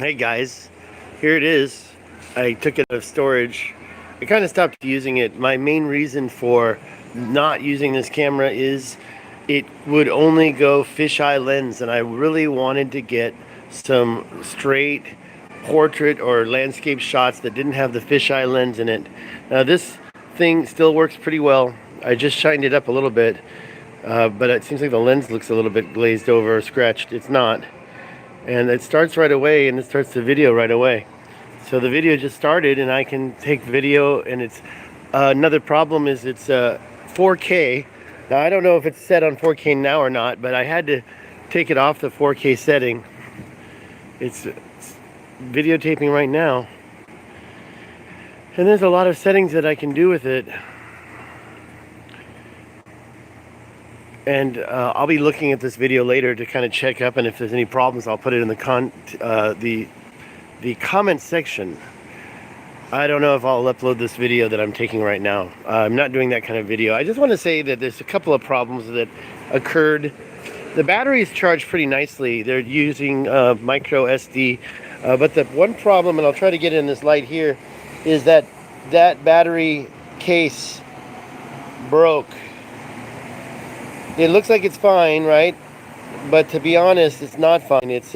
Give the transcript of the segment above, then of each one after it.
Hey guys, here it is. I took it out of storage. I kind of stopped using it. My main reason for not using this camera is it would only go fisheye lens, and I really wanted to get some straight portrait or landscape shots that didn't have the fisheye lens in it. Now this thing still works pretty well. I just shined it up a little bit, but it seems like the lens looks a little bit glazed over or scratched. It's not. And it starts right away, and it starts the video right away. So the video just started, and I can take video, and it's another problem is it's 4K. Now I don't know if it's set on 4K now or not, but I had to take it off the 4K setting. It's videotaping right now, and there's a lot of settings that I can do with it. And I'll be looking at this video later to kind of check up, and if there's any problems, I'll put it in the comment section. I don't know if I'll upload this video that I'm taking right now. I'm not doing that kind of video. I just want to say that there's a couple of problems that occurred. The battery is charged pretty nicely. They're using micro SD, but the one problem, and I'll try to get in this light here, is that battery case broke. It looks like it's fine, right? But to be honest, it's not fine. It's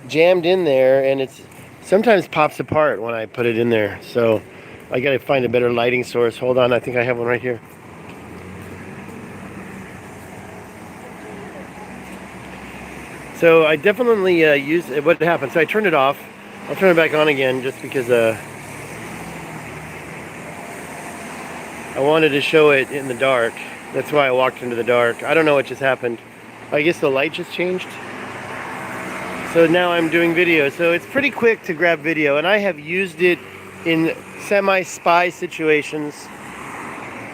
jammed in there, and it's sometimes pops apart when I put it in there. So I gotta find a better lighting source. Hold on, I think I have one right here. So I definitely use what happened. So I turned it off. I'll turn it back on again just because I wanted to show it in the dark. That's why I walked into the dark. I don't know what just happened. I guess the light just changed. So now I'm doing video. So it's pretty quick to grab video, and I have used it in semi-spy situations.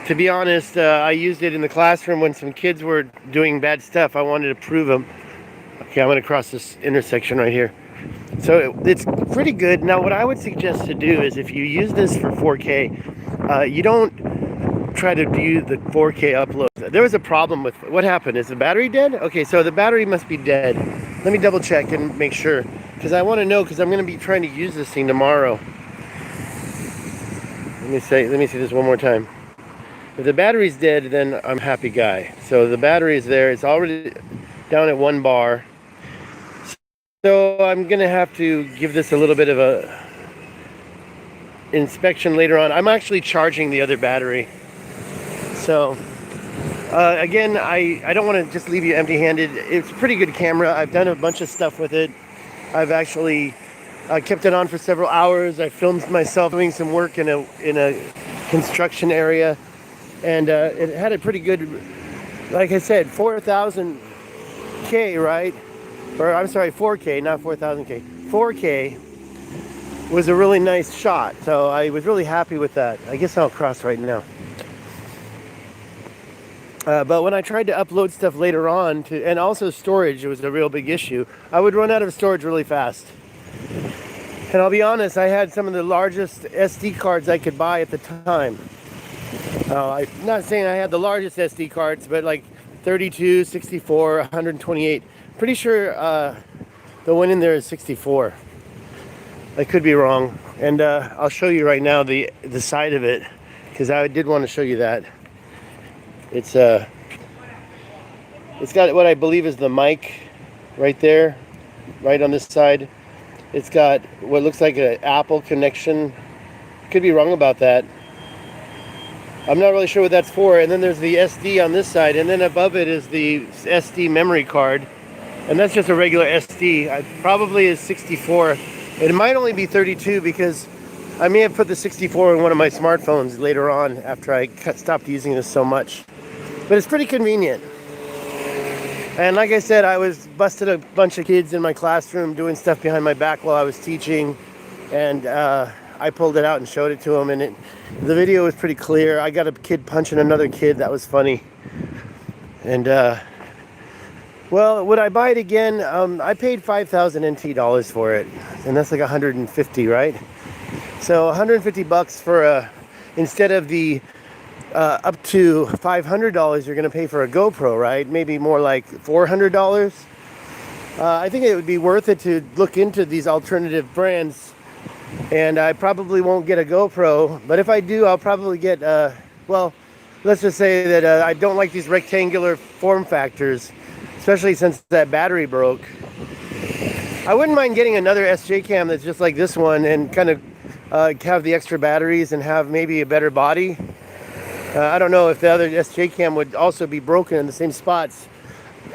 To be honest, I used it in the classroom when some kids were doing bad stuff. I wanted to prove them. Okay, I'm gonna cross this intersection right here. So it's pretty good. Now what I would suggest to do is, if you use this for 4K, you don't try to do the 4K upload. There was a problem with what happened. Is the battery dead? Okay, so the battery must be dead. Let me double check and make sure, because I want to know, because I'm going to be trying to use this thing tomorrow. Let me see this one more time. If the battery's dead, then I'm a happy guy. So the battery is there. It's already down at 1 bar. So I'm going to have to give this a little bit of a inspection later on. I'm actually charging the other battery. So again, I don't want to just leave you empty-handed. It's a pretty good camera. I've done a bunch of stuff with it. I've actually kept it on for several hours. I filmed myself doing some work in a construction area, and it had a pretty good, like I said, 4,000K, right? Or I'm sorry, 4K, not 4,000K. 4K was a really nice shot, so I was really happy with that. I guess I'll cross right now. But when I tried to upload stuff later on, and also storage, it was a real big issue. I would run out of storage really fast. And I'll be honest, I had some of the largest SD cards I could buy at the time. I'm not saying I had the largest SD cards, but like 32, 64, 128. Pretty sure the one in there is 64. I could be wrong. And I'll show you right now the side of it, because I did want to show you that. It's got what I believe is the mic right there, right on this side. It's got what looks like an Apple connection. Could be wrong about that. I'm not really sure what that's for. And then there's the SD on this side, and then above it is the SD memory card, and that's just a regular SD. Probably is 64. It might only be 32 because I may have put the 64 in one of my smartphones later on after I stopped using this so much. But it's pretty convenient. And like I said, I was busted a bunch of kids in my classroom doing stuff behind my back while I was teaching. And I pulled it out and showed it to them. And the video was pretty clear. I got a kid punching another kid. That was funny. And, well, would I buy it again? I paid 5,000 NT dollars for it. And that's like 150, right? So 150 bucks for instead of the up to $500 you're going to pay for a GoPro, right? Maybe more like $400. I think it would be worth it to look into these alternative brands. And I probably won't get a GoPro, but if I do, I'll probably get, well, let's just say that I don't like these rectangular form factors, especially since that battery broke. I wouldn't mind getting another SJ cam that's just like this one and kind of have the extra batteries and have maybe a better body. I don't know if the other SJ cam would also be broken in the same spots.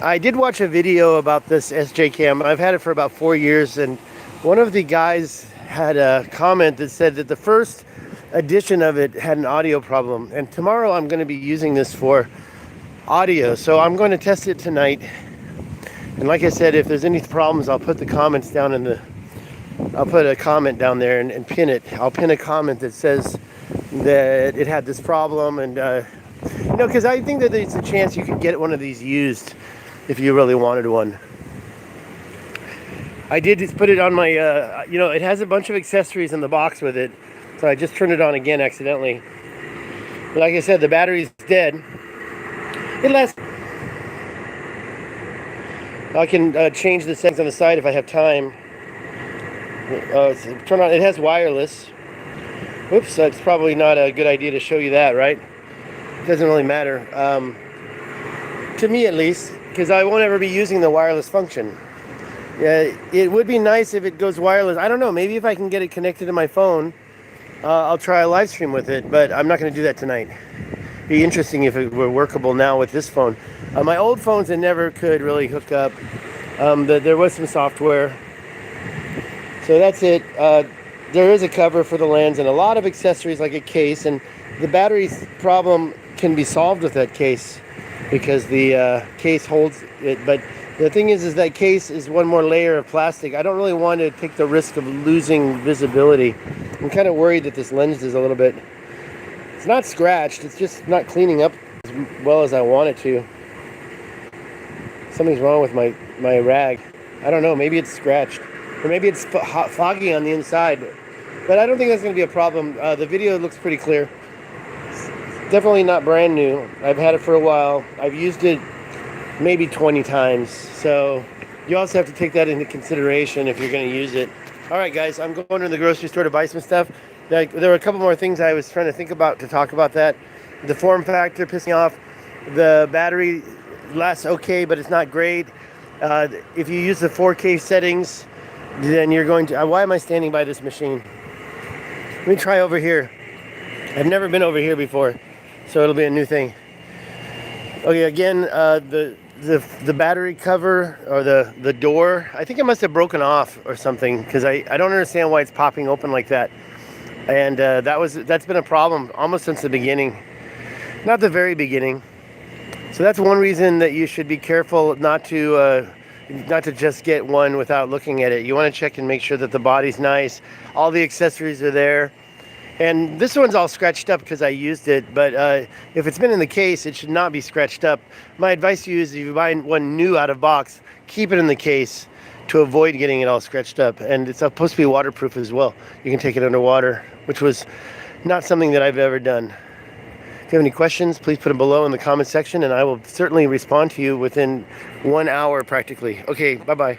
I did watch a video about this SJ cam. I've had it for about 4 years, and one of the guys had a comment that said that the first edition of it had an audio problem, and tomorrow I'm going to be using this for audio, so I'm going to test it tonight. And like I said, if there's any problems, I'll put the comments down in the I'll put a comment down there and pin it. I'll pin a comment that says that it had this problem, and you know, because I think that there's a chance you could get one of these used if you really wanted one. I did just put it on my, you know, it has a bunch of accessories in the box with it. So I just turned it on again accidentally. But like I said, the battery's dead. It lasts. I can change the settings on the side if I have time. Turn on. It has wireless. Oops, that's probably not a good idea to show you that, right? It doesn't really matter. To me at least, because I won't ever be using the wireless function. Yeah, it would be nice if it goes wireless. I don't know, maybe if I can get it connected to my phone, I'll try a live stream with it, but I'm not going to do that tonight. It'd be interesting if it were workable now with this phone. My old phones, I never could really hook up. There was some software. So that's it. There is a cover for the lens and a lot of accessories like a case, and the battery problem can be solved with that case because the case holds it. But the thing is that case is one more layer of plastic. I don't really want to take the risk of losing visibility. I'm kind of worried that this lens is a little bit, it's not scratched, it's just not cleaning up as well as I want it to. Something's wrong with my rag. I don't know, maybe it's scratched. Or maybe it's foggy on the inside. But I don't think that's going to be a problem. The video looks pretty clear. It's definitely not brand new. I've had it for a while. I've used it maybe 20 times. So you also have to take that into consideration if you're going to use it. All right, guys, I'm going to the grocery store to buy some stuff. There were a couple more things I was trying to think about to talk about that. The form factor pissed me off. The battery lasts okay, but it's not great. If you use the 4K settings, then you're going to... why am I standing by this machine? Let me try over here. I've never been over here before, so it'll be a new thing. Okay, again, the battery cover, or the door, I think it must have broken off or something, because I don't understand why it's popping open like that. And that's been a problem almost since the beginning. Not the very beginning. So that's one reason that you should be careful not to just get one without looking at it. You want to check and make sure that the body's nice, all the accessories are there. And this one's all scratched up because I used it, but if it's been in the case, it should not be scratched up. My advice to you is if you buy one new out of box, keep it in the case to avoid getting it all scratched up. And it's supposed to be waterproof as well. You can take it underwater, which was not something that I've ever done. If you have any questions, please put them below in the comment section, and I will certainly respond to you within 1 hour practically. Okay, bye-bye.